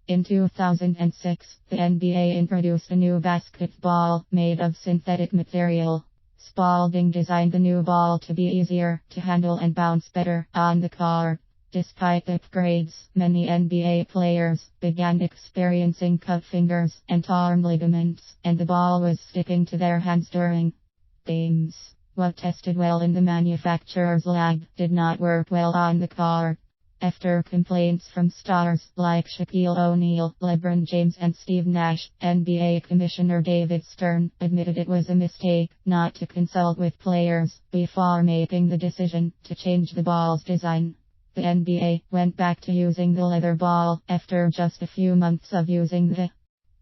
In 2006, the NBA introduced a new basketball made of synthetic material. Spalding designed the new ball to be easier to handle and bounce better on the court. Despite upgrades, many NBA players began experiencing cut fingers and torn ligaments, and the ball was sticking to their hands during games. What tested well in the manufacturer's lab did not work well on the court. After complaints from stars like Shaquille O'Neal, LeBron James and Steve Nash, NBA Commissioner David Stern admitted it was a mistake not to consult with players before making the decision to change the ball's design. The NBA went back to using the leather ball after just a few months of using the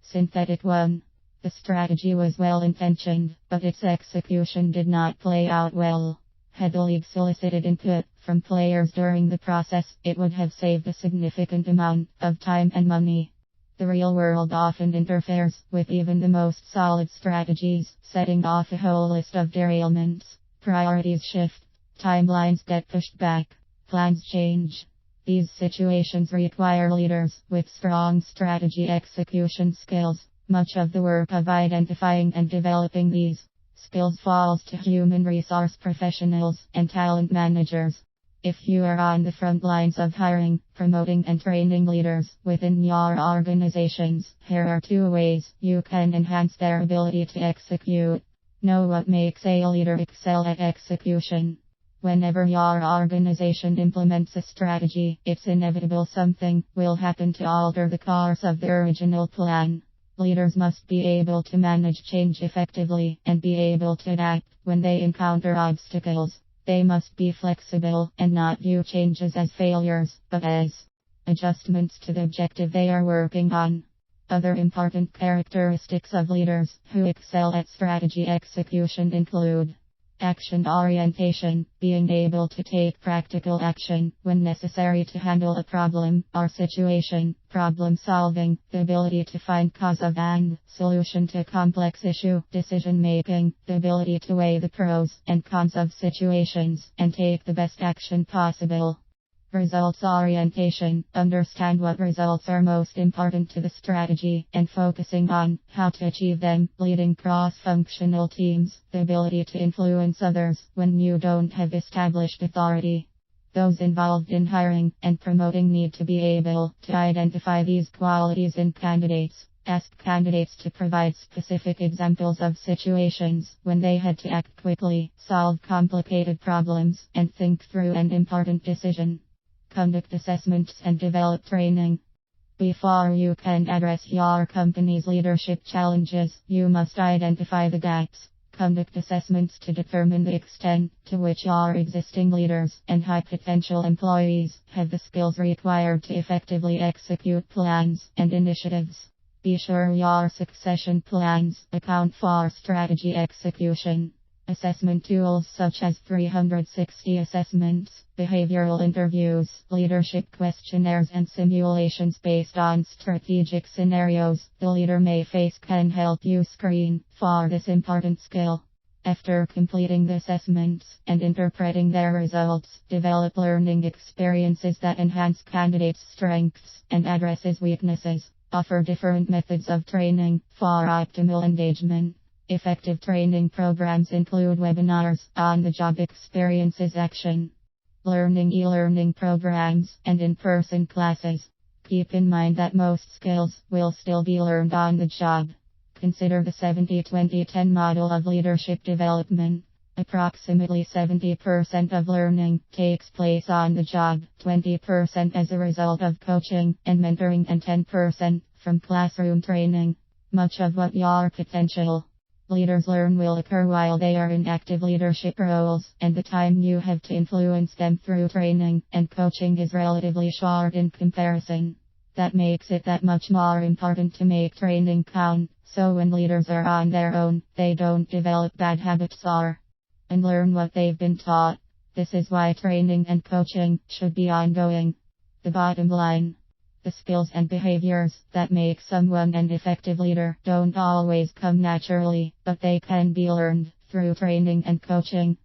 synthetic one. The strategy was well intentioned, but its execution did not play out well. Had the league solicited input from players during the process, it would have saved a significant amount of time and money. The real world often interferes with even the most solid strategies, setting off a whole list of derailments. Priorities shift, timelines get pushed back, plans change. These situations require leaders with strong strategy execution skills. Much of the work of identifying and developing these skills falls to human resource professionals and talent managers. If you are on the front lines of hiring, promoting and training leaders within your organizations, here are 2 ways you can enhance their ability to execute. Know what makes a leader excel at execution. Whenever your organization implements a strategy, it's inevitable something will happen to alter the course of the original plan. Leaders must be able to manage change effectively and be able to adapt when they encounter obstacles. They must be flexible and not view changes as failures, but as adjustments to the objective they are working on. Other important characteristics of leaders who excel at strategy execution include action orientation, being able to take practical action when necessary to handle a problem or situation, problem solving, the ability to find cause of and solution to complex issue, decision making, the ability to weigh the pros and cons of situations and take the best action possible. Results orientation, understand what results are most important to the strategy and focusing on how to achieve them, leading cross-functional teams, the ability to influence others when you don't have established authority. Those involved in hiring and promoting need to be able to identify these qualities in candidates. Ask candidates to provide specific examples of situations when they had to act quickly, solve complicated problems, and think through an important decision. Conduct assessments and develop training. Before you can address your company's leadership challenges, you must identify the gaps. Conduct assessments to determine the extent to which your existing leaders and high potential employees have the skills required to effectively execute plans and initiatives. Be sure your succession plans account for strategy execution. Assessment tools such as 360 assessments, behavioral interviews, leadership questionnaires, and simulations based on strategic scenarios the leader may face can help you screen for this important skill. After completing the assessments and interpreting their results, develop learning experiences that enhance candidates' strengths and addresses weaknesses. Offer different methods of training for optimal engagement. Effective training programs include webinars, on-the-job experiences, action learning, e-learning programs, and in-person classes. Keep in mind that most skills will still be learned on the job. Consider the 70-20-10 model of leadership development. Approximately 70% of learning takes place on the job, 20% as a result of coaching and mentoring, and 10% from classroom training. Much of what your potential leaders learn will occur while they are in active leadership roles, and the time you have to influence them through training and coaching is relatively short in comparison. That makes it that much more important to make training count, so when leaders are on their own, they don't develop bad habits or unlearn what they've been taught. This is why training and coaching should be ongoing. The bottom line: the skills and behaviors that make someone an effective leader don't always come naturally, but they can be learned through training and coaching.